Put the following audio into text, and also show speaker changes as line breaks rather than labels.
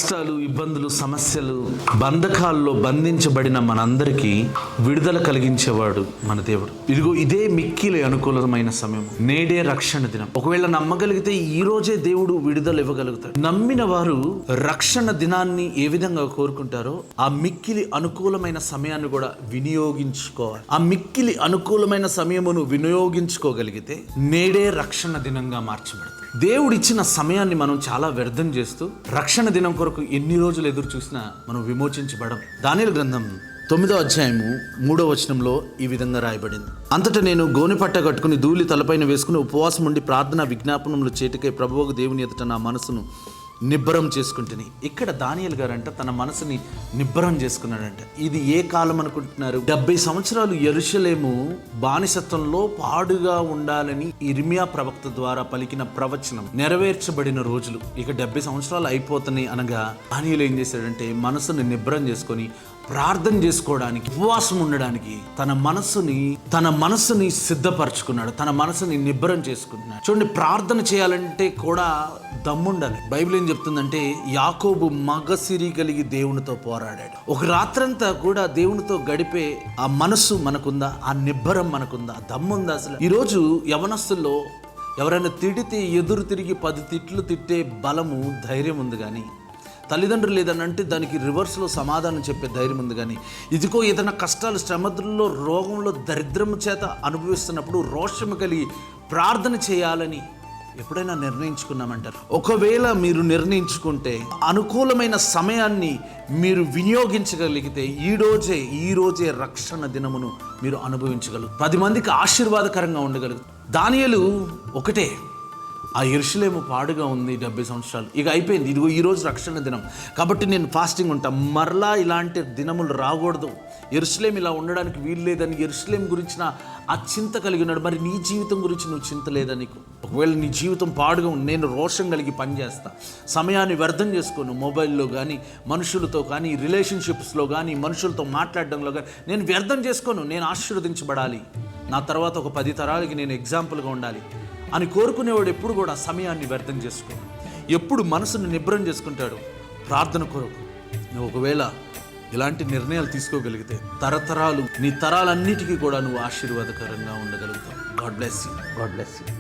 కష్టాలు, ఇబ్బందులు, సమస్యలు, బంధకాల్లో బంధించబడిన మనందరికీ విడుదల కలిగించేవాడు మన దేవుడు. ఇదే మిక్కిలి అనుకూలమైన సమయం. నేడే రక్షణ దినం. ఒకవేళ నమ్మగలిగితే ఈ రోజే దేవుడు విడుదల ఇవ్వగలుగుతాడు. నమ్మిన వారు రక్షణ దినాన్ని ఏ విధంగా కోరుకుంటారో ఆ మిక్కిలి అనుకూలమైన సమయాన్ని కూడా వినియోగించుకోవాలి. ఆ మిక్కిలి అనుకూలమైన సమయమును వినియోగించుకోగలిగితే నేడే రక్షణ దినంగా మార్చబడుతుంది. దేవుడిచ్చిన సమయాన్ని మనం చాలా వ్యర్థం చేస్తూ రక్షణ దినం కొరకు ఎన్ని రోజులు ఎదురు చూసినా మనం విమోచించబడం. దానియేలు గ్రంథం 9వ అధ్యాయము 3వ వచనంలో ఈ విధంగా రాయబడింది. అంతటా నేను గోనెపట్ట కట్టుకుని ధూళి తలపైన వేసుకుని ఉపవాసం ఉండి ప్రార్థన విజ్ఞాపనములు చేటికై ప్రభువుకు దేవుని ఎదుట నా మనసును నిబ్బరం చేసుకుంటుని. ఇక్కడ దానియేలు గారంట తన మనసుని నిబ్బరం చేసుకున్నాడంట. ఇది ఏ కాలం అనుకుంటున్నారు? 70 సంవత్సరాలు యెరూషలేము బానిసత్వంలో పాడుగా ఉండాలని ఇర్మియా ప్రవక్త ద్వారా పలికిన ప్రవచనం నెరవేర్చబడిన రోజులు. ఇక 70 సంవత్సరాలు అయిపోతున్నాయి అనగా దానియేలు ఏం చేశాడంటే మనసుని నిబ్బరం చేసుకొని ప్రార్థన చేసుకోవడానికి, ఉపవాసం ఉండడానికి తన మనసుని సిద్ధపరచుకున్నాడు. తన మనసుని నిబ్బరం చేసుకున్నాడు. చూడండి, ప్రార్థన చేయాలంటే కూడా దమ్ముండాలి. బైబిల్ ఏం చెప్తుందంటే యాకోబు మగసిరి కలిగి దేవునితో పోరాడాడు. ఒక రాత్రంతా కూడా దేవునితో గడిపే ఆ మనసు మనకుందా? ఆ నిబ్బరం మనకుందా? ఆ దమ్ముందా? అసలు ఈరోజు యవనస్తుల్లో ఎవరైనా తిడితే ఎదురు తిరిగి 10 తిట్లు తిట్టే బలము, ధైర్యం ఉంది. కానీ తల్లిదండ్రులు ఏదనంటే దానికి రివర్స్లో సమాధానం చెప్పే ధైర్యం ఉంది. కానీ ఇదిగో ఏదైనా కష్టాలు, శ్రమలో, రోగంలో, దరిద్రము చేత అనుభవిస్తున్నప్పుడు రోషము కలిగి ప్రార్థన చేయాలని ఎప్పుడైనా నిర్ణయించుకున్నామంటారు? ఒకవేళ మీరు నిర్ణయించుకుంటే అనుకూలమైన సమయాన్ని మీరు వినియోగించగలిగితే ఈ రోజే రక్షణ దినమును మీరు అనుభవించగలరు. 10 మందికి ఆశీర్వాదకరంగా ఉండగలరు. దానియేలు ఒకటే, ఆ యెరూషలేము పాడుగా ఉంది 70 సంవత్సరాలు, ఇక అయిపోయింది, ఇదిగో ఈరోజు రక్షణ దినం కాబట్టి నేను ఫాస్టింగ్ ఉంటా, మరలా ఇలాంటి దినములు రాకూడదు, యెరూషలేము ఇలా ఉండడానికి వీలు లేదని యెరూషలేము గురించిన ఆ చింత కలిగి ఉన్నాడు. మరి నీ జీవితం గురించి నువ్వు చింత లేదా నీకు? ఒకవేళ నీ జీవితం పాడుగా ఉంది, నేను రోషం కలిగి పనిచేస్తా, సమయాన్ని వ్యర్థం చేసుకోను, మొబైల్లో కానీ, మనుషులతో కానీ, రిలేషన్షిప్స్లో కానీ, మనుషులతో మాట్లాడడంలో కానీ నేను వ్యర్థం చేసుకోను, నేను ఆశీర్వదించబడాలి, నా తర్వాత ఒక 10 తరాలకి నేను ఎగ్జాంపుల్గా ఉండాలి అని కోరుకునేవాడు ఎప్పుడు కూడా సమయాన్ని వ్యర్థం చేసుకో. ఎప్పుడు మనసును నిబ్బరం చేసుకుంటాడు ప్రార్థన కొరకు. నువ్వు ఒకవేళ ఇలాంటి నిర్ణయాలు తీసుకోగలిగితే నీ తరాలన్నిటికీ కూడా నువ్వు ఆశీర్వాదకరంగా ఉండగలుగుతావు. God bless you.